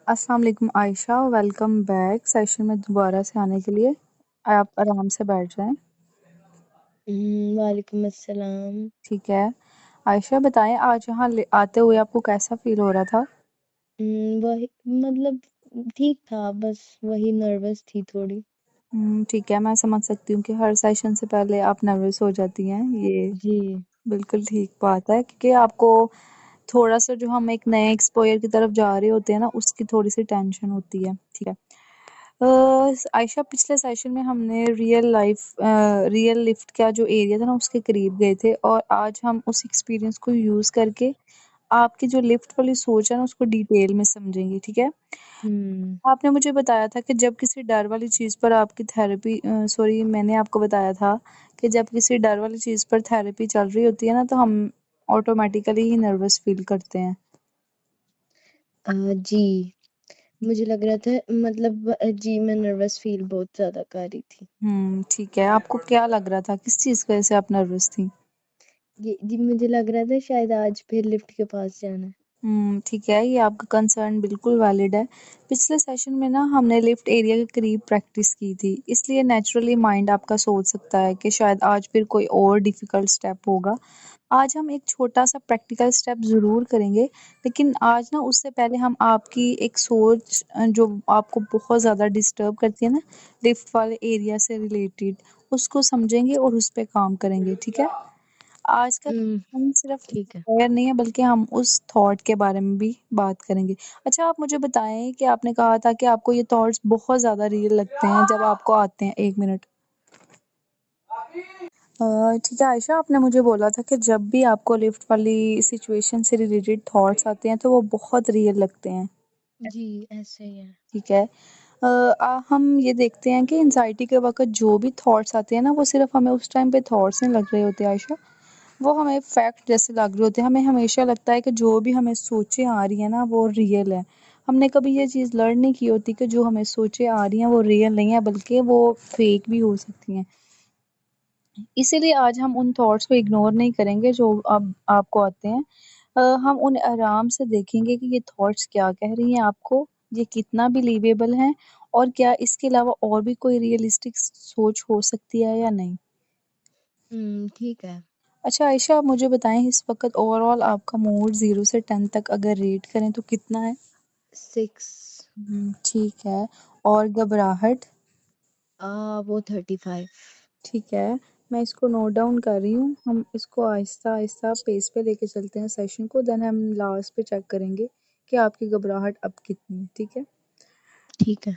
अस्सलाम वालेकुम Ayesha, welcome back session में दोबारा से आने के लिए। आप आराम से बैठ जाएं। वालेकुम अस्सलाम। ठीक है। आयशा बताएं, आज यहाँ आते हुए आपको कैसा फील हो रहा था? वही मतलब ठीक था, बस वही नर्वस थी थोड़ी। ठीक है, मैं समझ सकती हूँ कि हर सेशन से पहले आप नर्वस हो जाती हैं। ये जी। बिल्कुल ठीक बात है, क्योंकि आपको थोड़ा सा जो हम एक नए एक्सपोजर की तरफ जा रहे होते हैं ना, उसकी थोड़ी सी टेंशन होती है। ठीक है। आयशा, पिछले सेशन में हमने रियल लिफ्ट का जो एरिया था ना, उसके करीब गए थे, और आज हम उस एक्सपीरियंस को यूज करके आपकी जो लिफ्ट वाली सोच है ना, उसको डिटेल में समझेंगे। ठीक है। हम्म आपने मुझे बताया था कि जब किसी डर वाली चीज पर आपकी थेरेपी सॉरी मैंने आपको बताया था कि जब किसी डर वाली चीज पर थेरेपी चल रही होती है ना, तो हम ऑटोमेटिकली ही नर्वस फील करते हैं। जी, मुझे लग रहा था मतलब जी मैं नर्वस फील बहुत ज्यादा कर रही थी। ठीक है। आपको क्या लग रहा था, किस चीज की वजह से आप नर्वस थी? जी मुझे लग रहा था शायद आज फिर लिफ्ट के पास जाना है। ठीक है, ये आपका कंसर्न बिल्कुल वैलिड है। पिछले सेशन में ना हमने लिफ्ट एरिया के करीब प्रैक्टिस की थी, इसलिए नेचुरली माइंड आपका सोच सकता है कि शायद आज फिर कोई और डिफिकल्ट स्टेप होगा। आज हम एक छोटा सा प्रैक्टिकल स्टेप ज़रूर करेंगे, लेकिन आज ना उससे पहले हम आपकी एक सोच जो आपको बहुत ज़्यादा डिस्टर्ब करती है ना, लिफ्ट वाले एरिया से रिलेटेड, उसको समझेंगे और उस पे काम करेंगे। ठीक है। आज का हम्म हम सिर्फ ठीक है। इंस्पायर नहीं है, बल्कि हम उस थॉट के बारे में भी बात करेंगे। अच्छा, आप मुझे बताएं कि आपने कहा था कि आपको ये थॉट्स बहुत ज़्यादा रियल लगते हैं जब आपको आते हैं। एक मिनट। ठीक है आयशा, आपने मुझे बोला था कि जब भी आपको लिफ्ट वाली सिचुएशन से रिलेटेड थॉट्स आते हैं तो वो बहुत रियल लगते हैं। जी ऐसे ही है। ठीक है। हम ये देखते हैं कि एंजाइटी के वक्त जो भी थॉट्स आते हैं ना, वो सिर्फ हमें उस टाइम पे थॉट्स नहीं लग रहे होते आयशा, वो हमें फैक्ट जैसे लग रहे होते हैं। हमें हमेशा लगता है कि जो भी हमें सोचें आ रही है ना, वो रियल है। हमने कभी ये चीज़ लर्न नहीं की होती कि जो हमें सोचें आ रही हैं वो रियल नहीं है, बल्कि वो फेक भी हो सकती हैं। इसीलिए आज हम उन थॉट्स को इग्नोर नहीं करेंगे जो अब आपको आते हैं। हम उन्हें आराम से देखेंगे कि ये थॉट्स क्या कह रही हैं आपको, ये कितना बिलीवेबल हैं, और क्या इसके अलावा और भी कोई रियलिस्टिक सोच हो सकती है या नहीं। ठीक है। अच्छा आयशा, आप मुझे बताएं, इस वक्त ओवरऑल आपका मूड 0 से 10 तक अगर रेट करें तो कितना है? 6। ठीक है। और घबराहट? वो 35। ठीक है, मैं इसको नोट डाउन कर रही हूँ। हम इसको आहिस्ता आहिस्ता पेस पे लेके चलते हैं सेशन को, देन हम लास्ट पे चेक करेंगे कि आपकी घबराहट अब कितनी है। ठीक है। ठीक है।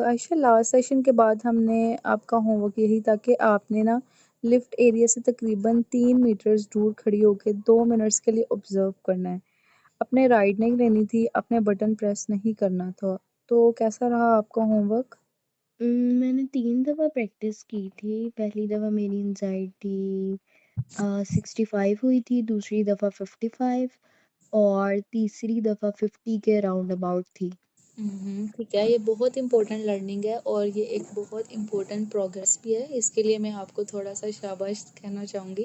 आयशा, लास्ट सेशन के बाद हमने आपका होमवर्क यही था कि आपने ना लिफ्ट एरिया से तकरीबन 3 मीटर्स दूर खड़ी होकर 2 मिनट्स के लिए ऑब्जर्व करना है। अपने राइड नहीं लेनी थी, अपने बटन प्रेस नहीं करना था। तो कैसा रहा आपका होमवर्क? मैंने 3 दफा प्रैक्टिस की थी। पहली दफा मेरी एंजाइटी 65 हुई थी, दूसरी दफा 55 और तीसरी दफा 50 के राउंड अबाउट थी। ठीक है, ये बहुत इम्पोर्टेंट लर्निंग है और ये एक बहुत इम्पोर्टेंट प्रोग्रेस भी है। इसके लिए मैं आपको थोड़ा सा शाबाश कहना चाहूँगी।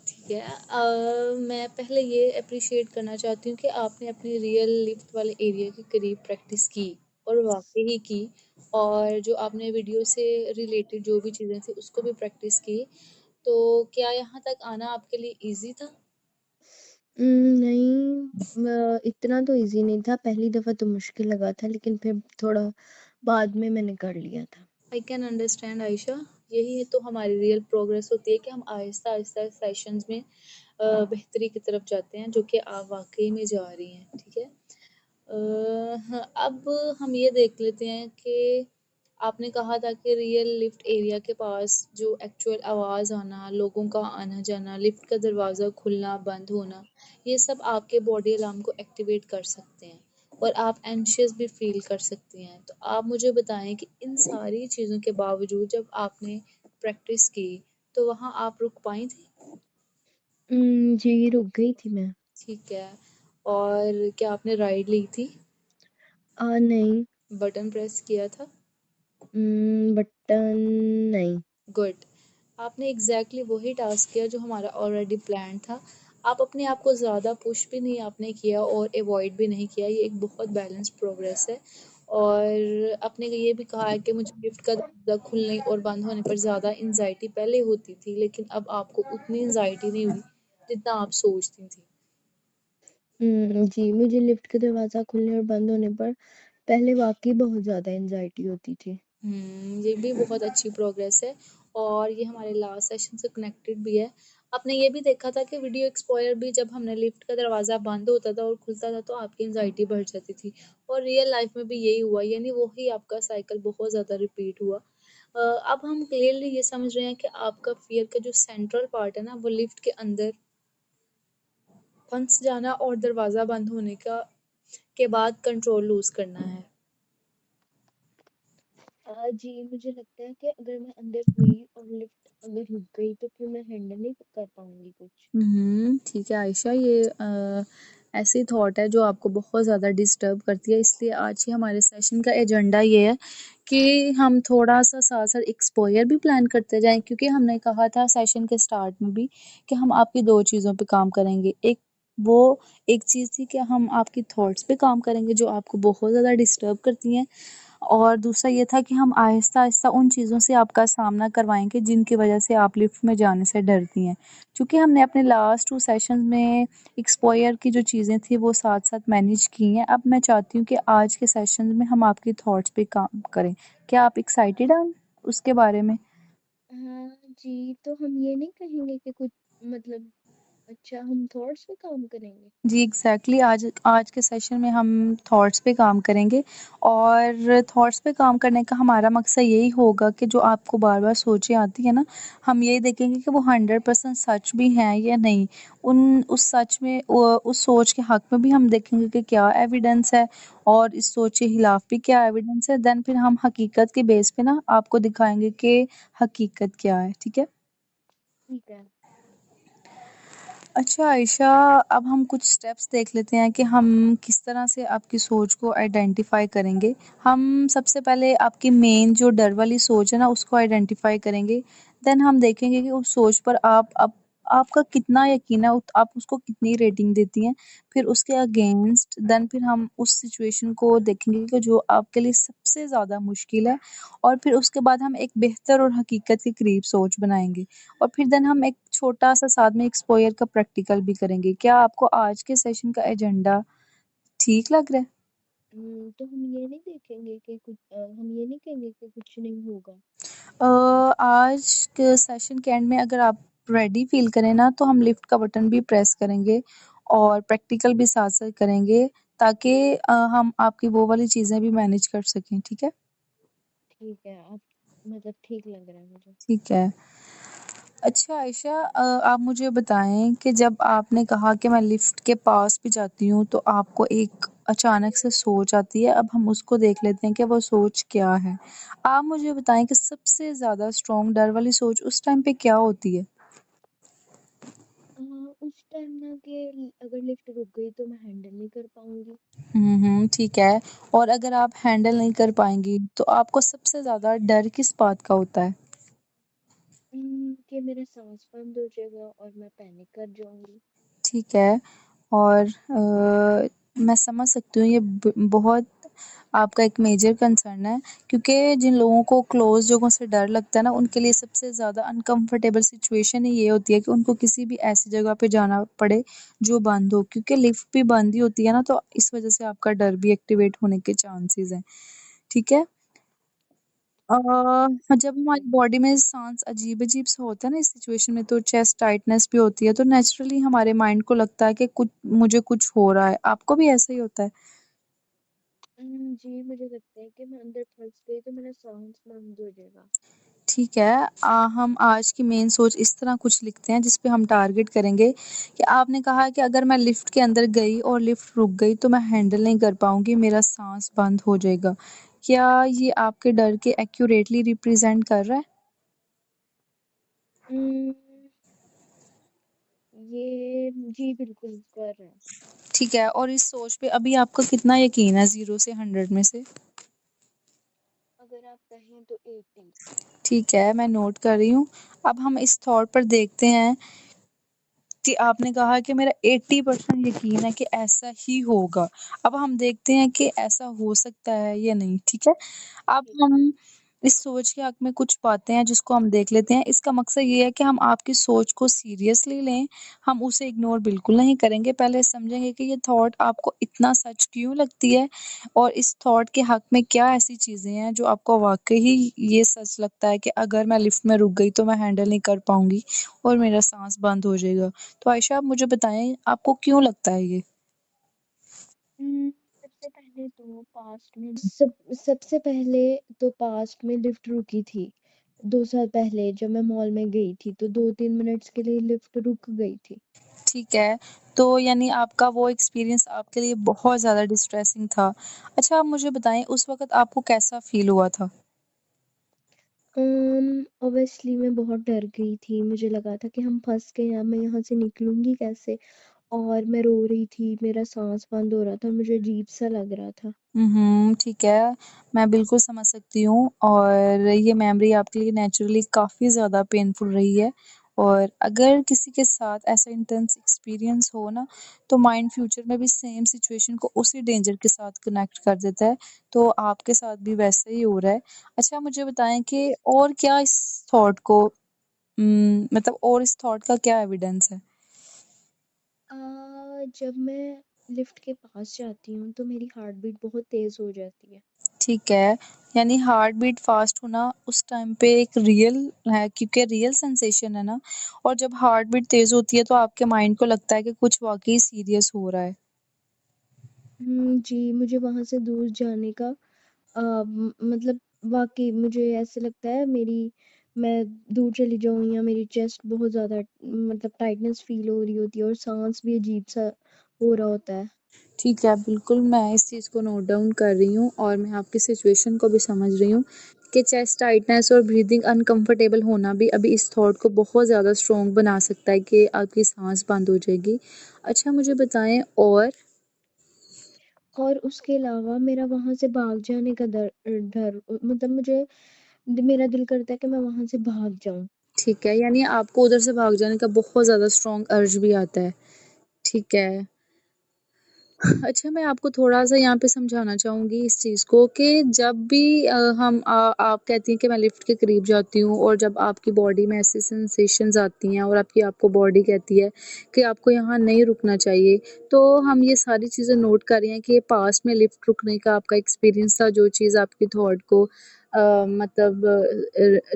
ठीक है। मैं पहले ये अप्रिशिएट करना चाहती हूँ कि आपने अपनी रियल लिफ्ट वाले एरिया के करीब प्रैक्टिस की, और वाकई ही की। और जो आपने वीडियो से रिलेटेड जो भी चीज़ें थी उसको भी प्रैक्टिस की। तो क्या यहाँ तक आना आपके लिए इजी था? नहीं, इतना तो इजी नहीं था। पहली दफा तो मुश्किल लगा था, लेकिन फिर थोड़ा बाद में मैंने कर लिया था। I can understand Ayesha. यही है तो हमारी रियल प्रोग्रेस होती है कि हम आहिस्ता आहिस्ता सेशंस में बेहतरी की तरफ जाते हैं, जो कि आप वाकई में जा रही हैं। ठीक है। हाँ, अब हम ये देख लेते हैं कि आपने कहा था कि रियल लिफ्ट एरिया के पास जो एक्चुअल आवाज़ आना, लोगों का आना जाना, लिफ्ट का दरवाज़ा खुलना बंद होना, ये सब आपके बॉडी अलार्म को एक्टिवेट कर सकते हैं, और आप एंशियस भी फील कर सकती हैं। तो आप मुझे बताएं कि इन सारी चीज़ों के बावजूद जब आपने प्रैक्टिस की, तो वहाँ आप रुक पाई थी? जी रुक गई थी मैं। ठीक है। और क्या आपने राइड ली थी? नहीं। बटन प्रेस किया था? बटन नहीं। गुड। आपने एग्जैक्टली वही टास्क किया जो हमारा ऑलरेडी प्लान था। आप अपने आप को ज़्यादा पुश भी नहीं आपने किया और अवॉइड भी नहीं किया, ये एक बहुत बैलेंस प्रोग्रेस है। और आपने ये भी कहा है कि मुझे लिफ्ट का दरवाज़ा खुलने और बंद होने पर ज़्यादा एंजाइटी पहले होती थी, लेकिन अब आपको उतनी एंजाइटी नहीं हुई जितना आप सोचती थी। जी, मुझे लिफ्ट का दरवाज़ा खुलने और बंद होने पर पहले वाक़ई बहुत ज़्यादा एंग्ज़ायटी होती थी। ये भी बहुत अच्छी प्रोग्रेस है और ये हमारे लास्ट सेशन से कनेक्टेड भी है। आपने ये भी देखा था कि वीडियो एक्सपोज़र भी जब हमने लिफ्ट का दरवाज़ा बंद होता था और खुलता था तो आपकी एंग्ज़ायटी बढ़ जाती थी और रियल लाइफ़ में भी यही हुआ, यानी वही आपका साइकिल बहुत ज़्यादा रिपीट हुआ। अब हम क्लियरली ये समझ रहे हैं कि आपका फ़ियर का जो सेंट्रल पार्ट है ना, वो लिफ्ट के अंदर फंस जाना और दरवाज़ा बंद होने का के बाद कंट्रोल लूज़ करना है। जी, मुझे लगता है कि अगर मैं अंदर गई और लिफ्ट अगर रुक गई तो फिर मैं हैंडल नहीं कर पाऊँगी कुछ। ठीक है आयशा, ये ऐसी थॉट है जो आपको बहुत ज़्यादा डिस्टर्ब करती है, इसलिए आज के हमारे सेशन का एजेंडा ये है कि हम थोड़ा-सा साथ-साथ एक्सपोज़र भी प्लान करते जाएँ, क्योंकि हमने कहा था सेशन के स्टार्ट में भी कि हम आपकी 2 चीज़ों पे काम करेंगे। वो एक चीज़ थी कि हम आपकी थॉट्स पे काम करेंगे जो आपको बहुत ज़्यादा डिस्टर्ब करती हैं, और दूसरा ये था कि हम आहिस्ता-आहिस्ता उन चीज़ों से आपका सामना करवाएँगे जिनकी वज़ह से आप लिफ्ट में जाने से डरती हैं। चूँकि हमने अपने लास्ट 2 सेशंस में एक्सपोज़र की जो चीज़ें थी वो साथ-साथ मैनेज की हैं। अब मैं चाहती हूँ कि आज के सेशन में हम आपकी थॉट्स पे काम करें। क्या आप एक्साइटेड हैं उसके बारे में? हाँ जी, तो हम ये नहीं कहेंगे कि कुछ मतलब अच्छा हम थॉट्स पे काम करेंगे? जी, एग्ज़ैक्टली, आज आज के सेशन में हम थॉट्स पे काम करेंगे और थॉट्स पे काम करने का हमारा मकसद यही होगा कि जो आपको बार-बार सोचें आती हैं ना, हम ये देखेंगे कि वो 100% सच भी हैं या नहीं। उस सच में उस सोच के हक़ में भी हम देखेंगे कि क्या एविडेंस है और इस सोच के खिलाफ भी क्या एविडेंस है। देन फिर हम हकीकत के बेस पे ना आपको दिखाएँगे कि हकीकत क्या है, ठीक है? ठीक है। अच्छा आयशा, अब हम कुछ स्टेप्स देख लेते हैं कि हम किस तरह से आपकी सोच को आइडेंटिफ़ाई करेंगे। हम सबसे पहले आपकी मेन जो डर वाली सोच है ना उसको आइडेंटिफ़ाई करेंगे। देन हम देखेंगे कि उस सोच पर आप आपका कितना यकीन है, आप उसको कितनी रेटिंग देती हैं। फिर उसके अगेंस्ट देन फिर हम उस सिचुएशन को देखेंगे कि जो आपके लिए सबसे ज़्यादा मुश्किल है, और फिर उसके बाद हम एक बेहतर और हकीकत के करीब सोच बनाएँगे। और फिर देन हम एक छोटा-सा साथ में एक्सपोज़र का प्रैक्टिकल भी करेंगे। क्या आपको आज के सेशन का एजेंडा ठीक लग रहा है? तो हम ये नहीं देखेंगे कि हम ये नहीं कहेंगे कि कुछ नहीं होगा। आज के सेशन के एंड में अगर आप रेडी फ़ील करें ना, तो हम लिफ्ट का बटन भी प्रेस करेंगे और प्रैक्टिकल भी साथ-साथ करेंगे, ताकि हम आपकी वो वाली चीज़ें भी मैनेज कर सकें, ठीक है? ठीक है, आप मतलब ठीक लग रहा है मुझे। ठीक है। अच्छा आयशा, आप मुझे बताएँ कि जब आपने कहा कि मैं लिफ्ट के पास भी जाती हूँ तो आपको एक अचानक से सोच आती है, अब हम उसको देख लेते हैं कि वो सोच क्या है? आप मुझे बताएँ कि सबसे ज़्यादा स्ट्रॉन्ग डर वाली सोच उस टाइम पे क्या होती है? उस टाइम ना कि अगर लिफ्ट रुक गई तो मैं हैंडल नहीं कर पाऊँगी। ठीक है। और अगर आप हैंडल नहीं कर पाएँगी तो आपको सबसे ज़्यादा डर किस बात का होता है? कि मेरा साँस बंद हो जाएगा और मैं पैनिक कर जाऊँगी। ठीक है। और मैं समझ सकती हूँ, ये बहुत आपका एक मेजर कंसर्न है, क्योंकि जिन लोगों को क्लोज जगहों से डर लगता है ना, उनके लिए सबसे ज़्यादा अनकंफर्टेबल सिचुएशन ही ये होती है कि उनको किसी भी ऐसी जगह पे जाना पड़े जो बंद हो, क्योंकि लिफ्ट भी बंद ही होती है ना, तो इस वजह से आपका डर भी एक्टिवेट होने के चांसेस हैं। ठीक है। जब ठीक हमारी है। बॉडी में सांस अजीब-अजीब सा होता है ना इस सिचुएशन में, तो चेस्ट टाइटनेस भी होती है, तो नेचुरली हमारे माइंड को लगता है कि कुछ मुझे कुछ हो रहा है। आपको भी ऐसा ही होता है? जी, मुझे लगता है कि मैं अंदर फँस गई तो मेरा साँस बंद हो जाएगा। ठीक है। हम आज की मेन सोच इस तरह कुछ लिखते हैं जिस पे हम टारगेट करेंगे कि आपने कहा कि अगर मैं लिफ्ट के अंदर गई और लिफ्ट रुक गई तो मैं हैंडल नहीं कर पाऊँगी, मेरा साँस बंद हो जाएगा। क्या ये आपके डर के एक्यूरेटली रिप्रेज़ेंट कर रहा है? उम, ये जी बिल्कुल कर रहा है। ठीक है। और इस सोच पे अभी आपका कितना यकीन है 0 से 100 में से? अगर आप कहें तो 80। ठीक है, मैं नोट कर रही हूँ। अब हम इस थॉट पर देखते हैं कि आपने कहा कि मेरा 80% यकीन है कि ऐसा ही होगा। अब हम देखते हैं कि ऐसा हो सकता है या नहीं, ठीक है? अब हम इस सोच के हक़ में कुछ बातें हैं जिसको हम देख लेते हैं। इसका मकसद ये है कि हम आपकी सोच को सीरियसली लें, हम उसे इग्नोर बिल्कुल नहीं करेंगे। पहले समझेंगे कि ये थॉट आपको इतना सच क्यों लगती है और इस थॉट के हक़ में क्या ऐसी चीज़ें हैं जो आपको वाक़ई ये सच लगता है कि अगर मैं लिफ्ट में रुक गई तो मैं हैंडल नहीं कर पाऊँगी और मेरा साँस बंद हो जाएगा। तो आयशा आप मुझे बताएँ आपको क्यों लगता है ये? सबसे पहले तो सबसे पहले तो पास्ट में लिफ्ट रुकी थी। 2 साल पहले जब मैं मॉल में गई थी, तो 2-3 मिनट्स के लिए लिफ्ट रुक गई थी। ठीक है, तो यानी आपका वो एक्सपीरियंस आपके लिए बहुत ज़्यादा डिस्ट्रेसिंग था। अच्छा आप मुझे बताएँ उस वक़्त आपको कैसा फ़ील हुआ था? ऑब्वियसली मैं बहुत डर गई थी। मुझे लगा था कि हम फँस गए हैं, अब मैं यहाँ से निकलूँगी कैसे? और मैं रो रही थी, मेरा साँस बंद हो रहा था, मुझे अजीब-सा लग रहा था। ठीक है। मैं बिल्कुल समझ सकती हूँ और ये मेमोरी आपके लिए नेचुरली काफ़ी ज़्यादा पेनफुल रही है और अगर किसी के साथ ऐसा इंटेंस एक्सपीरियंस हो ना, तो माइंड फ्यूचर में भी सेम सिचुएशन को उसी डेंजर के साथ कनेक्ट कर देता है, तो आपके साथ भी वैसा ही हो रहा है। अच्छा मुझे बताएँ कि और क्या इस थॉट को मतलब और इस थॉट का क्या एविडेंस है? अ, जब मैं लिफ्ट के पास जाती हूँ, तो मेरी हार्ट बीट बहुत तेज़ हो जाती है। ठीक है, यानी हार्ट बीट फ़ास्ट होना उस टाइम पे एक रियल है क्योंकि रियल सेंसेशन है ना और जब हार्ट बीट तेज़ होती है तो आपके माइंड को लगता है कि कुछ वाक़ई सीरियस हो रहा है। जी, मुझे वहाँ से दूर जाने का मतलब वाक़ई मुझे ऐसे लगता है मैं दूर चली जाऊँ या मेरी चेस्ट बहुत ज़्यादा मतलब टाइटनेस फ़ील हो रही होती है और साँस भी अजीब-सा हो रहा होता है। ठीक है, बिल्कुल मैं इस चीज़ को नोट डाउन कर रही हूँ और मैं आपकी सिचुएशन को भी समझ रही हूँ कि चेस्ट टाइटनेस और ब्रीथिंग अनकम्फ़र्टेबल होना भी अभी इस थॉट को बहुत ज़्यादा स्ट्रॉन्ग बना सकता है कि आपकी साँस बंद हो जाएगी। अच्छा मुझे बताएँ और और उसके अलावा मेरा वहाँ से भाग जाने का डर मतलब मेरा दिल करता है कि मैं वहाँ से भाग जाऊँ। ठीक है, यानी आपको उधर से भाग जाने का बहुत ज़्यादा स्ट्रॉन्ग अर्ज भी आता है। ठीक है। अच्छा, मैं आपको थोड़ा-सा यहाँ पे समझाना चाहूँगी इस चीज़ को कि जब भी आप कहती हैं कि मैं लिफ्ट के करीब जाती हूँ और जब आपकी बॉडी में ऐसी सेंसेशंस आती हैं और आपको बॉडी कहती है कि आपको यहाँ नहीं रुकना चाहिए, तो हम ये सारी चीज़ें नोट कर रहे हैं कि पास में लिफ्ट रुकने का आपका एक्सपीरियंस था, जो चीज़ आपकी थॉट को मतलब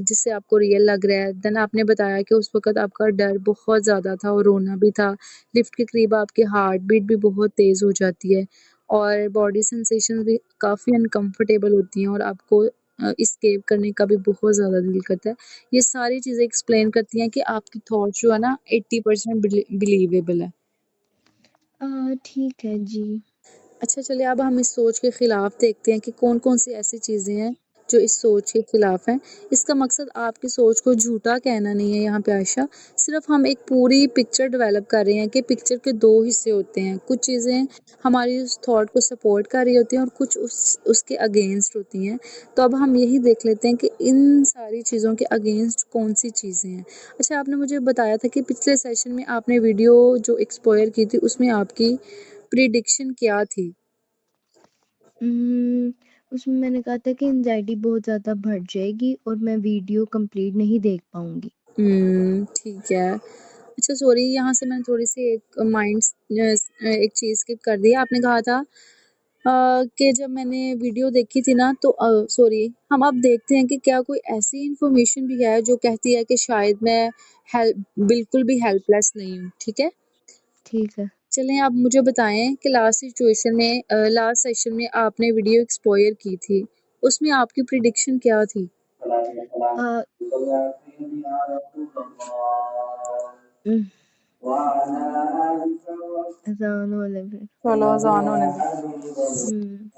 जिससे आपको रियल लग रहा है। देन आपने बताया कि उस वक़्त आपका डर बहुत ज़्यादा था और रोना भी था। लिफ्ट के करीब आपकी हार्ट बीट भी बहुत तेज़ हो जाती है और बॉडी सेंसेशन भी काफ़ी अनकम्फ़र्टेबल होती हैं और आपको एस्केप करने का भी बहुत ज़्यादा दिल करता है। ये सारी चीज़ें एक्सप्लेन करती हैं कि आपकी थॉट्स जो है ना 80% बिलीवेबल है। ठीक है जी। अच्छा चलिए अब हम इस सोच के खिलाफ देखते हैं कि कौन-कौन सी ऐसी चीज़ें हैं जो इस सोच के खिलाफ हैं। इसका मकसद आपकी सोच को झूठा कहना नहीं है यहाँ पे आयशा, सिर्फ़ हम एक पूरी पिक्चर डेवलप कर रहे हैं कि पिक्चर के 2 हिस्से होते हैं। कुछ चीज़ें हमारी उस थॉट को सपोर्ट कर रही होती हैं और कुछ उसके अगेंस्ट होती हैं। तो अब हम यही देख लेते हैं कि इन सारी चीज़ों के अगेंस्ट कौन-सी चीज़ें हैं। अच्छा आपने मुझे बताया था कि पिछले सेशन में आपने वीडियो जो एक्सपायर की थी उसमें आपकी प्रिडिक्शन क्या थी? उसमें मैंने कहा था कि एंग्ज़ायटी बहुत ज़्यादा बढ़ जाएगी और मैं वीडियो कंप्लीट नहीं देख पाऊँगी। ठीक है। अच्छा सॉरी यहाँ से मैंने थोड़ी-सी एक चीज़ स्किप कर दी। आपने कहा था कि जब मैंने वीडियो देखी थी ना तो सॉरी हम अब देखते हैं कि क्या कोई ऐसी इन्फॉर्मेशन भी है जो कहती है कि शायद मैं बिल्कुल भी हेल्पलेस नहीं हूँ, ठीक है? ठीक है। चलें आप मुझे बताएँ कि लास्ट सेशन में आपने वीडियो एक्सपायर की थी, उसमें आपकी प्रेडिक्शन क्या थी? अ, उम, अज़ान वाले में। चलो अज़ान होने दो। हुँ।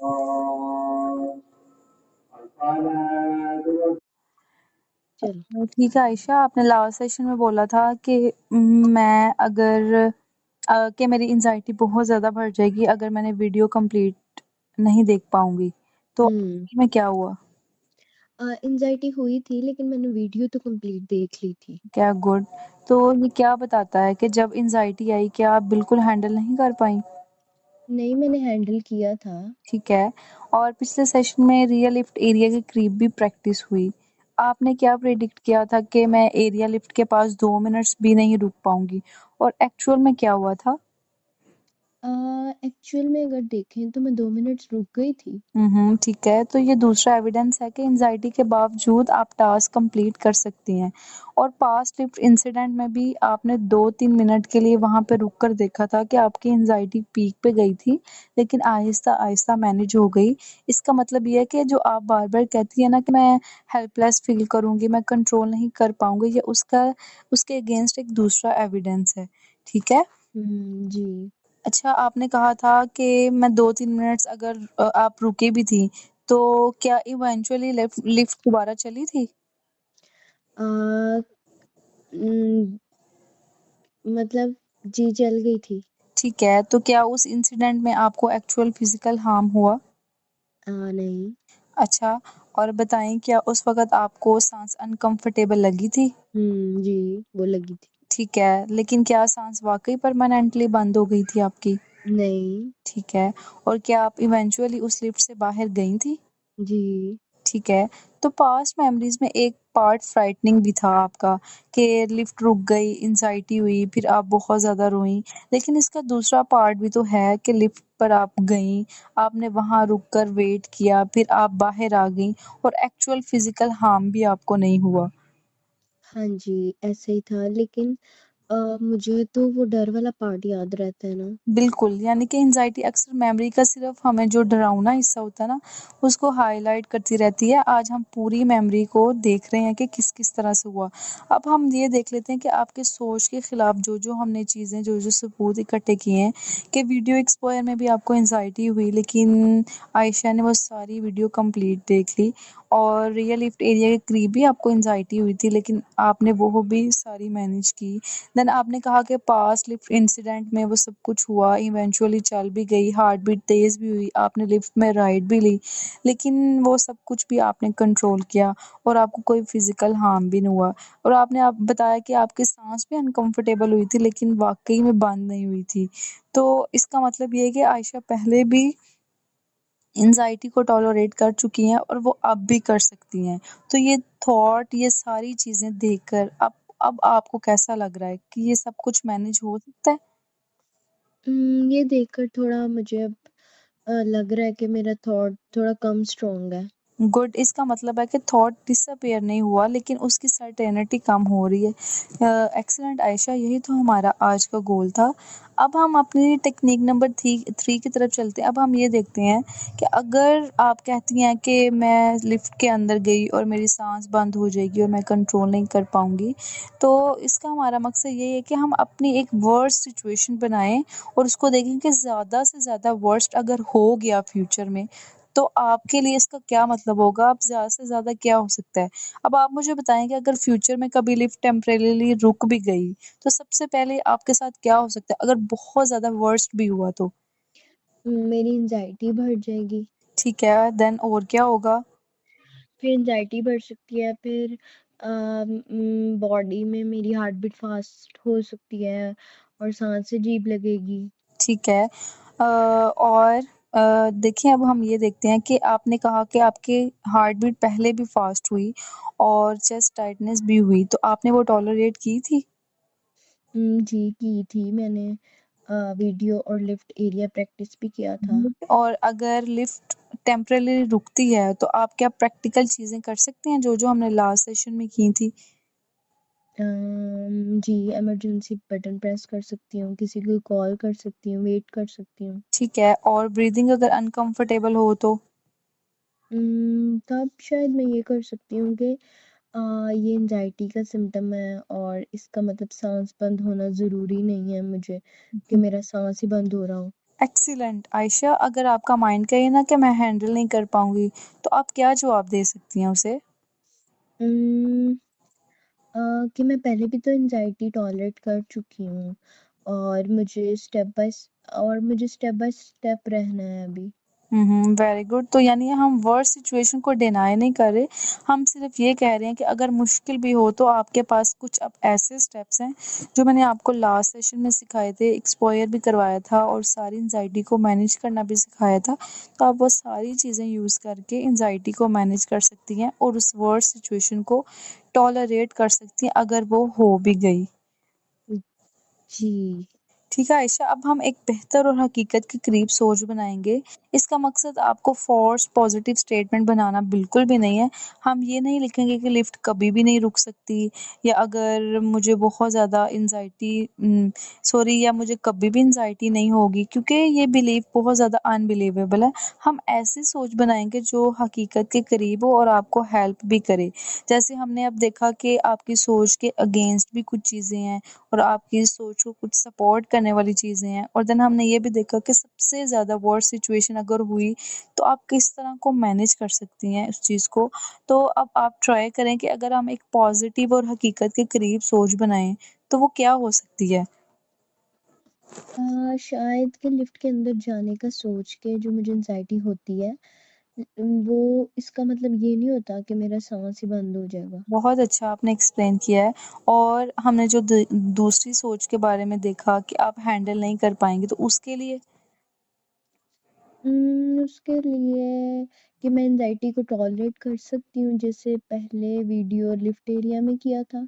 चलो। ठीक है आयशा, आपने लास्ट सेशन में बोला था कि मैं अगर कि मेरी एंग्ज़ायटी बहुत ज़्यादा बढ़ जाएगी अगर मैंने वीडियो कंप्लीट नहीं देख पाऊँगी। तो हुँ। आखिर में क्या हुआ? एंग्ज़ायटी हुई थी लेकिन मैंने वीडियो तो कंप्लीट देख ली थी। क्या गुड। तो ये क्या बताता है कि जब एंग्ज़ायटी आई क्या आप बिल्कुल हैंडल नहीं कर पाईं? नहीं, मैंने हैंडल किया था। ठीक है। और पिछले सेशन में रियल लिफ्ट एरिया के करीब भी प्रैक्टिस हुई। आपने क्या प्रेडिक्ट किया था कि मैं एरिया लिफ्ट के पास 2 मिनट्स भी नहीं रुक पाऊँगी और एक्चुअल में क्या हुआ था? एक्चुअल में अगर देखें तो मैं 2 मिनट्स रुक गई थी। ठीक है। तो ये दूसरा एविडेंस है कि एंग्ज़ायटी के बावजूद आप टास्क कंप्लीट कर सकती हैं और पास्ट लिफ्ट इंसिडेंट में भी आपने 2-3 मिनट के लिए वहाँ पे रुक कर देखा था कि आपकी एंग्ज़ायटी पीक पे गई थी, लेकिन आहिस्ता-आहिस्ता मैनेज हो गई। इसका मतलब ये है कि जो आप बार-बार कहती हैं ना कि मैं हेल्पलेस फ़ील करूँगी, मैं कंट्रोल नहीं कर पाऊँगी, ये उसके अगेंस्ट एक दूसरा एविडेंस है। ठीक है? जी। अच्छा, आपने कहा था कि मैं 2-3 मिनट्स अगर आप रुकी भी थी, तो क्या इवेंचुअली लिफ्ट दोबारा चली थी? अ, उम, मतलब जी चल गई थी। ठीक है, तो क्या उस इंसिडेंट में आपको एक्चुअल फिज़िकल हार्म हुआ? नहीं। अच्छा, और बताएँ क्या उस वक़्त आपको साँस अनकम्फ़र्टेबल लगी थी? जी, वो लगी थी। ठीक है, लेकिन क्या साँस वाक़ई परमानेंटली बंद हो गई थी आपकी? नहीं। ठीक है, और क्या आप इवेंचुअली उस लिफ्ट से बाहर गई थीं? जी। ठीक है। तो पास्ट मेमोरीज़ में एक पार्ट फ्राइटनिंग भी था आपका कि लिफ्ट रुक गई, एंग्ज़ायटी हुई, फिर आप बहुत ज़्यादा रोईं। लेकिन इसका दूसरा पार्ट भी तो है कि लिफ्ट पर आप गईं, आपने वहाँ रुक कर वेट किया, फिर आप बाहर आ गईं और एक्चुअल फ़िज़िकल हार्म भी आपको नहीं हुआ। हाँ जी, ऐसा ही था लेकिन मुझे तो वो डर वाला पार्ट याद रहता है ना। बिल्कुल, यानी कि एंग्ज़ायटी अक्सर मेमोरी का सिर्फ़ हमें जो डरावना हिस्सा होता है ना, उसको हाइलाइट करती रहती है। आज हम पूरी मेमोरी को देख रहे हैं कि किस-किस तरह से हुआ। अब हम ये देख लेते हैं कि आपके सोच के खिलाफ जो-जो हमने चीज़ें, जो-जो सबूत इकट्ठे किए हैं, कि वीडियो एक्सपोज़र में भी आपको एंग्ज़ायटी हुई, लेकिन आयशा ने वो सारी वीडियो कंप्लीट देख ली और रियल लिफ्ट एरिया के करीब भी आपको एंग्ज़ायटी हुई थी, लेकिन आपने वो भी सारी मैनेज की। देन आपने कहा कि पास्ट लिफ्ट इंसिडेंट में वो सब कुछ हुआ, इवेंचुअली चल भी गई, हार्ट बीट तेज़ भी हुई, आपने लिफ्ट में राइड भी ली, लेकिन वो सब कुछ भी आपने कंट्रोल किया और आपको कोई फिज़िकल हार्म भी नहीं हुआ। और आपने आप बताया कि आपकी साँस भी अनकम्फ़र्टेबल हुई थी, लेकिन वाक़ई में बंद नहीं हुई थी। तो इसका मतलब ये है कि आयशा पहले भी एंग्ज़ायटी को टॉलरेट कर चुकी हैं और वो अब भी कर सकती हैं। तो ये थॉट, ये सारी चीज़ें देखकर अब आपको कैसा लग रहा है कि ये सब कुछ मैनेज हो सकता है? ये देखकर थोड़ा मुझे अब लग रहा है कि मेरा थॉट थोड़ा कम स्ट्रॉन्ग है। गुड, इसका मतलब है कि थॉट डिसअपीयर नहीं हुआ, लेकिन उसकी सर्टेनिटी कम हो रही है। एक्सीलेंट आयशा, यही तो हमारा आज का गोल था। अब हम अपनी टेक्निक नंबर 3 की तरफ चलते हैं। अब हम ये देखते हैं कि अगर आप कहती हैं कि मैं लिफ्ट के अंदर गई और मेरी साँस बंद हो जाएगी और मैं कंट्रोल नहीं कर पाऊँगी, तो इसका हमारा मकसद ये है कि हम अपनी एक वर्स्ट सिचुएशन बनाएँ और उसको देखें कि ज़्यादा से ज़्यादा वर्स्ट अगर हो गया फ्यूचर में, तो आपके लिए इसका क्या मतलब होगा? अब ज़्यादा से ज़्यादा क्या हो सकता है? अब आप मुझे बताएँ कि अगर फ्यूचर में कभी लिफ्ट टेम्परेरीली रुक भी गई, तो सबसे पहले आपके साथ क्या हो सकता है? अगर बहुत ज़्यादा वर्स्ट भी हुआ तो? मेरी एंग्ज़ायटी बढ़ जाएगी। ठीक है, देन और क्या होगा? फिर एंग्ज़ायटी बढ़ सकती है, फिर बॉडी में मेरी हार्ट बीट फ़ास्ट हो सकती है और साँस अजीब लगेगी। ठीक है। और देखिए अब हम ये देखते हैं कि आपने कहा कि आपकी हार्ट बीट पहले भी फ़ास्ट हुई और चेस्ट टाइटनेस भी हुई, तो आपने वो टॉलरेट की थी? जी, की थी मैंने वीडियो और लिफ्ट एरिया प्रैक्टिस भी किया था। और अगर लिफ्ट टेम्परेली रुकती है, तो आप क्या प्रैक्टिकल चीज़ें कर सकते हैं, जो-जो हमने लास्ट सेशन में की थी? जी, इमरजेंसी बटन प्रेस कर सकती हूँ, किसी को कॉल कर सकती हूँ, वेट कर सकती हूँ। ठीक है, और ब्रीथिंग अगर अनकम्फर्टेबल हो तो? तब शायद मैं ये कर सकती हूँ कि ये एंग्ज़ायटी का सिम्पटम है और इसका मतलब साँस बंद होना ज़रूरी नहीं है मुझे कि मेरा साँस ही बंद हो रहा हो। एक्सीलेंट। आयशा, अगर आपका माइंड कहे ना कि मैं हैंडल नहीं कर पाऊँगी, तो आप क्या जवाब दे सकती हैं उसे? उम, कि मैं पहले भी तो एंग्ज़ायटी टॉलरेट कर चुकी हूँ और मुझे स्टेप बाय स्टेप रहना है अभी। Very good. तो यानी हम वर्स्ट सिचुएशन को डिनाई नहीं कर रहे, हम सिर्फ ये कह रहे हैं कि अगर मुश्किल भी हो तो आपके पास कुछ अब ऐसे स्टेप्स हैं जो मैंने आपको लास्ट सेशन में सिखाए थे, एक्सप्लोयर भी करवाया था और सारी एंजाइटी को मैनेज करना भी सिखाया था। तो आप वो सारी चीज़ें यूज़ करके एंजाइटी को मैनेज कर सकती हैं और उस वर्स्ट सिचुएशन को टॉलरेट कर सकती हैं अगर वो हो भी गई। जी। ठीक है आयशा, अब हम एक बेहतर और हकीकत के करीब सोच बनाएंगे। इसका मकसद आपको फोर्स पॉजिटिव स्टेटमेंट बनाना बिल्कुल भी नहीं है। हम ये नहीं लिखेंगे कि लिफ्ट कभी भी नहीं रुक सकती, या अगर मुझे बहुत ज़्यादा एंजाइटी सॉरी, या मुझे कभी भी एंजाइटी नहीं होगी, क्योंकि ये बिलीव बहुत ज़्यादा अनबिलीवेबल है। हम ऐसी सोच बनाएंगे जो हकीकत के करीब हो और आपको हेल्प भी करे। जैसे हमने अब देखा कि आपकी सोच के अगेंस्ट भी कुछ चीज़ें हैं और आपकी सोच को कुछ सपोर्ट करने वाली चीज़ें हैं, और देन हमने ये भी देखा कि सबसे ज़्यादा वर्स्ट सिचुएशन अगर हुई तो आप किस तरह को मैनेज कर सकती हैं उस चीज़ को। तो अब आप ट्राई करें कि अगर हम एक पॉजिटिव और हकीकत के करीब सोच बनाएं तो वो क्या हो सकती है। शायद कि लिफ्ट के अंदर जाने का सोच के जो मुझे एंग्ज़ायटी होती है, वो इसका मतलब ये नहीं होता कि मेरा साँस ही बंद हो जाएगा। बहुत अच्छा आपने एक्सप्लेन किया है। और हमने जो दूसरी सोच के बारे में देखा कि आप हैंडल नहीं कर पाएंगे, तो उसके लिए उसके लिए कि मैं एंग्ज़ायटी को टॉलरेट कर सकती हूँ, जैसे पहले वीडियो लिफ्ट एरिया में किया था।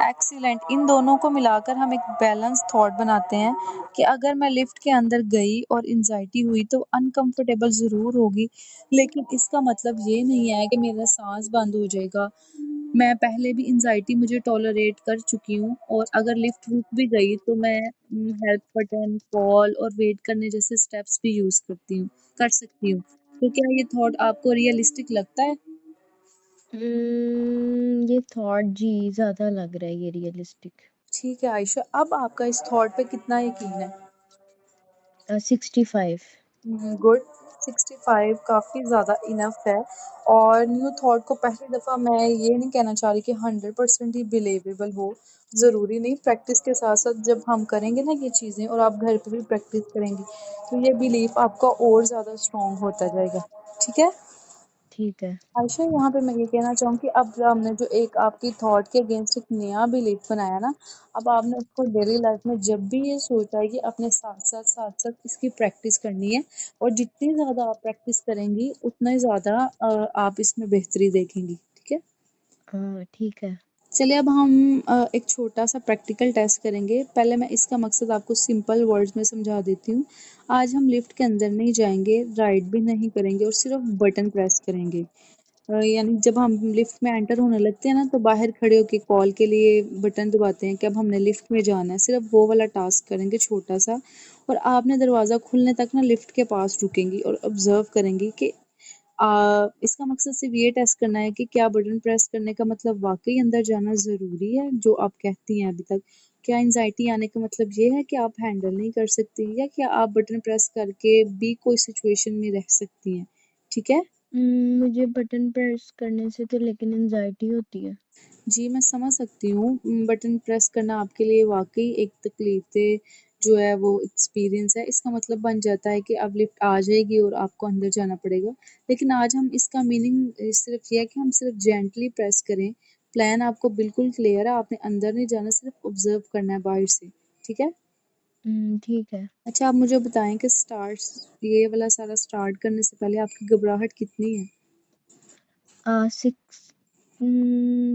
एक्सीलेंट। इन दोनों को मिलाकर हम एक बैलेंस थॉट बनाते हैं कि अगर मैं लिफ्ट के अंदर गई और एंजाइटी हुई तो अनकंफर्टेबल ज़रूर होगी, लेकिन इसका मतलब ये नहीं है कि मेरा सांस बंद हो जाएगा। मैं पहले भी एंजाइटी मुझे टॉलरेट कर चुकी हूँ, और अगर लिफ्ट रुक भी गई तो मैं हेल्प बटन, कॉल और वेट करने जैसे स्टेप्स भी यूज़ कर सकती हूँ। तो क्या ये थॉट आपको रियलिस्टिक लगता है? ये थॉट जी ज़्यादा लग रहा है ये रियलिस्टिक। ठीक है आयशा, अब आपका इस थॉट पे कितना यकीन है? 65। गुड। 65 काफ़ी ज़्यादा इनफ है। और न्यू थॉट को पहली दफ़ा मैं ये नहीं कहना चाह रही कि 100% ही बिलीवेबल हो। ज़रूरी नहीं, प्रैक्टिस के साथ साथ जब हम करेंगे ना ये चीज़ें और आप घर पे भी प्रैक्टिस करेंगी तो ये बिलीफ आपका और ज़्यादा स्ट्रॉन्ग होता जाएगा। ठीक है ठीक है। आयशा, यहाँ पे मैं ये कहना चाहूँगी, अब हमने जो एक आपकी थॉट के अगेंस्ट एक नया बिलीफ बनाया ना, अब आपने उसको डेली लाइफ में जब भी ये सोचा है कि अपने साथ साथ इसकी प्रैक्टिस करनी है, और जितनी ज़्यादा आप प्रैक्टिस करेंगी उतना ही ज़्यादा आप इसमें बेहतरी देखेंगी। ठीक है, हाँ, ठीक है। चलिए अब हम एक छोटा सा प्रैक्टिकल टेस्ट करेंगे। पहले मैं इसका मकसद आपको सिंपल वर्ड्स में समझा देती हूँ। आज हम लिफ्ट के अंदर नहीं जाएंगे, राइड भी नहीं करेंगे और सिर्फ बटन प्रेस करेंगे। यानी जब हम लिफ्ट में एंटर होने लगते हैं ना तो बाहर खड़े होके कॉल के लिए बटन दबाते हैं कि अब हमने लिफ्ट में जाना है, सिर्फ वो वाला टास्क करेंगे छोटा सा। और आपने दरवाज़ा खुलने तक ना लिफ्ट के पास रुकेंगी और ऑब्जर्व करेंगी कि इसका मकसद सिर्फ ये टेस्ट करना है कि क्या बटन प्रेस करने का मतलब वाकई अंदर जाना ज़रूरी है जो आप कहती हैं अभी तक। क्या एंजाइटी आने का मतलब ये है कि आप हैंडल नहीं कर सकती, या क्या आप बटन प्रेस करके भी कोई सिचुएशन में रह सकती हैं। ठीक है, मुझे बटन प्रेस करने से तो लेकिन एंग्ज़ायटी होती है। जी, मैं समझ सकती हूँ। बटन प्रेस करना आपके लिए वाक़ई एक तकलीफ़देह जो है वो एक्सपीरियंस है। इसका मतलब बन जाता है कि अब लिफ्ट आ जाएगी और आपको अंदर जाना पड़ेगा। लेकिन आज हम इसका मीनिंग सिर्फ़ ये है कि हम सिर्फ़ जेंटली प्रेस करें। प्लान आपको बिल्कुल क्लियर है, आपने अंदर नहीं जाना, सिर्फ़ ऑब्ज़र्व करना है बाहर से। ठीक है? ठीक है। अच्छा, आप मुझे बताएँ कि ये वाला सारा स्टार्ट करने से पहले आपकी घबराहट कितनी है? 6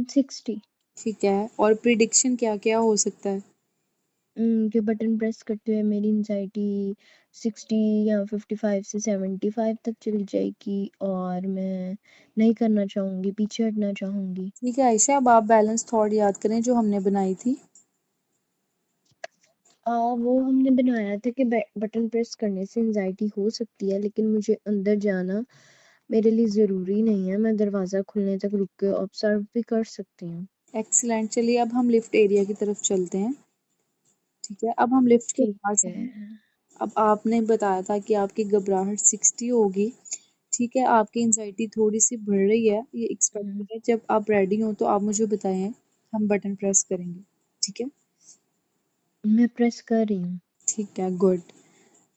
60। ठीक है, और प्रिडिक्शन क्या-क्या हो सकता है? कि बटन प्रेस करते हुए मेरी एंग्ज़ायटी 60 या 55 से 75 तक चली जाएगी और मैं नहीं करना चाहूँगी, पीछे हटना चाहूँगी। ठीक है आयशा, अब आप बैलेंस थॉट याद करें जो हमने बनाई थी। वो हमने बनाया था कि बटन प्रेस करने से एंग्ज़ायटी हो सकती है, लेकिन मुझे अंदर जाना मेरे लिए ज़रूरी नहीं है। मैं दरवाज़ा खुलने तक रुक के ऑब्ज़र्व भी कर सकती हूँ। एक्सीलेंट। चलिए अब हम लिफ्ट एरिया की तरफ चलते हैं। ठीक है, अब हम लिफ्ट के ठीक पास है। हैं। अब आपने बताया था कि आपकी घबराहट 60 होगी। ठीक है, आपकी एंजाइटी थोड़ी सी बढ़ रही है, ये हुँ, एक्सपेक्टेड है। जब आप रेडी हो तो आप मुझे बताएं, हम बटन प्रेस करेंगे। ठीक है, मैं प्रेस कर रही हूँ। ठीक है, गुड।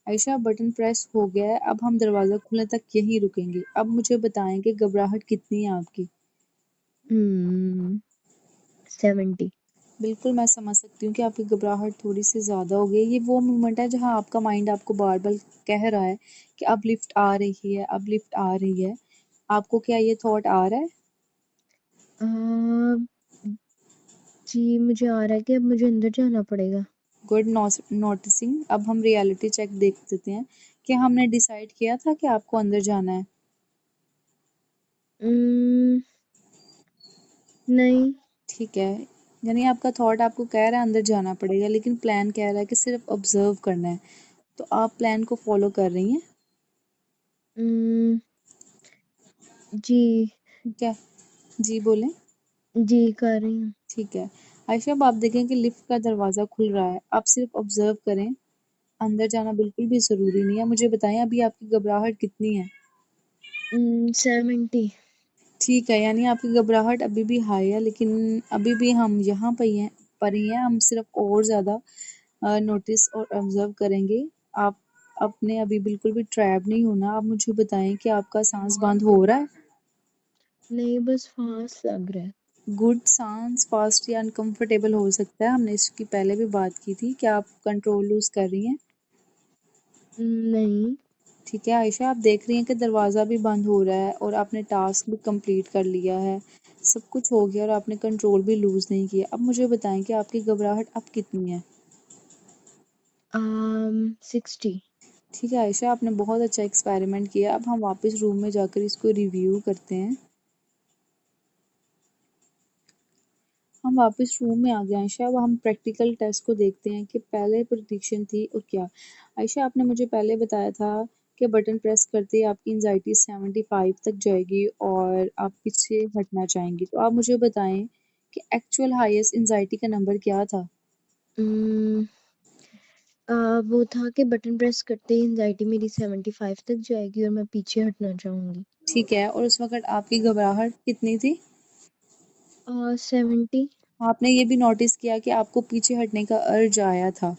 आयशा, बटन प्रेस हो गया है, अब हम दरवाज़ा खुलने तक यहीं रुकेंगे। अब मुझे बताएं कि घबराहट कितनी है आपकी? 70। बिल्कुल, मैं समझ सकती हूँ कि आपकी घबराहट थोड़ी-सी ज़्यादा हो गई है। ये वो मोमेंट है जहाँ आपका माइंड आपको बार-बार कह रहा है कि अब लिफ्ट आ रही है, अब लिफ्ट आ रही है। आपको क्या ये थॉट आ रहा है? अ, जी, मुझे आ रहा है कि अब मुझे अंदर जाना पड़ेगा। Good noticing. अब हम रियलिटी चेक देख लेते हैं कि हमने डिसाइड किया था कि आपको अंदर जाना है। उम, नहीं। ठीक है, यानी आपका थॉट आपको कह रहा है अंदर जाना पड़ेगा, लेकिन प्लान कह रहा है कि सिर्फ ऑब्जर्व करना है। तो आप प्लान को फॉलो कर रही हैं? उम, जी, ठीक है, जी बोलें। जी कर रही हूँ। ठीक है, आयशा, अब आप देखें कि लिफ्ट का दरवाज़ा खुल रहा है। आप सिर्फ ऑब्जर्व करें, अंदर जाना बिल्कुल भी ज़रूरी नहीं है। मुझे बताएं अभी आपकी घबराहट कितनी है? 70। ठीक है, यानी आपकी घबराहट अभी भी हाई है, लेकिन अभी भी हम यहाँ पर ही हैं। हम सिर्फ और ज़्यादा नोटिस और ऑब्जर्व करेंगे। आप अपने अभी बिल्कुल भी ट्रैप नहीं होना। आप मुझे बताएं कि आपका सांस बंद हो रहा है? नहीं, बस फाँस लग रहा है। गुड। सांस फास्ट या अनकंफर्टेबल हो सकता है, हमने इसकी पहले भी बात की थी। क्या आप कंट्रोल लूज कर रही हैं? नहीं। ठीक है आयशा, आप देख रही हैं कि दरवाज़ा भी बंद हो रहा है और आपने टास्क भी कंप्लीट कर लिया है। सब कुछ हो गया और आपने कंट्रोल भी लूज़ नहीं किया। अब मुझे बताएं कि आपकी घबराहट अब कितनी है? 60। ठीक है आयशा, आपने बहुत अच्छा एक्सपेरिमेंट किया। अब हम वापस रूम में जाकर इसको रिव्यू करते हैं। हम वापस रूम में आ गए आयशा। अब हम प्रैक्टिकल टेस्ट को देखते हैं कि पहले प्रेडिक्शन थी और क्या। आयशा, आपने मुझे पहले बताया था कि बटन प्रेस करते ही आपकी एंजाइटी 75 तक जाएगी और आप पीछे हटना चाहेंगी। तो आप मुझे बताएं कि एक्चुअल हाईएस्ट एंजाइटी का नंबर क्या था? उम, वो था कि बटन प्रेस करते ही एंग्ज़ायटी मेरी 75 तक जाएगी और मैं पीछे हटना चाहूँगी। ठीक है, और उस वक़्त आपकी घबराहट कितनी थी? 70। आपने ये भी नोटिस किया कि आपको पीछे हटने का अर्ज आया था।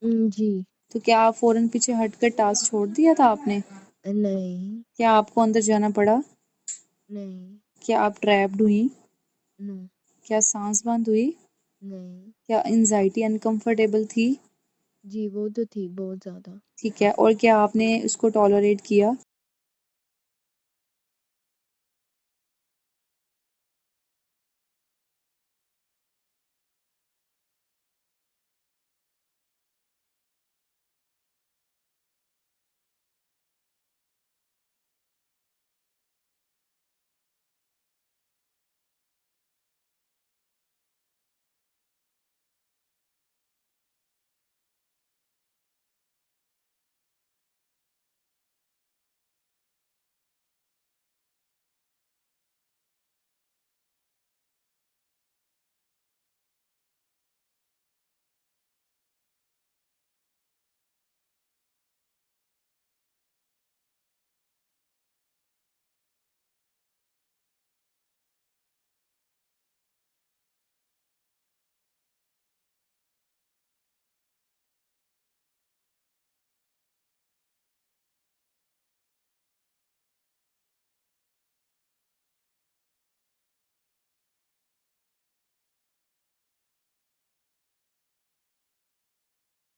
जी। तो क्या आप फ़ौरन पीछे हटकर टास्क छोड़ दिया था आपने? नहीं, क्या आपको अंदर जाना पड़ा? नहीं, क्या आप ट्रैप्ड हुईं? नो, क्या सांस बंद हुई? नहीं। क्या एंजाइटी अनकंफर्टेबल थी? जी, वो तो थी बहुत ज़्यादा। ठीक है, और क्या आपने उसको टॉलरेट किया?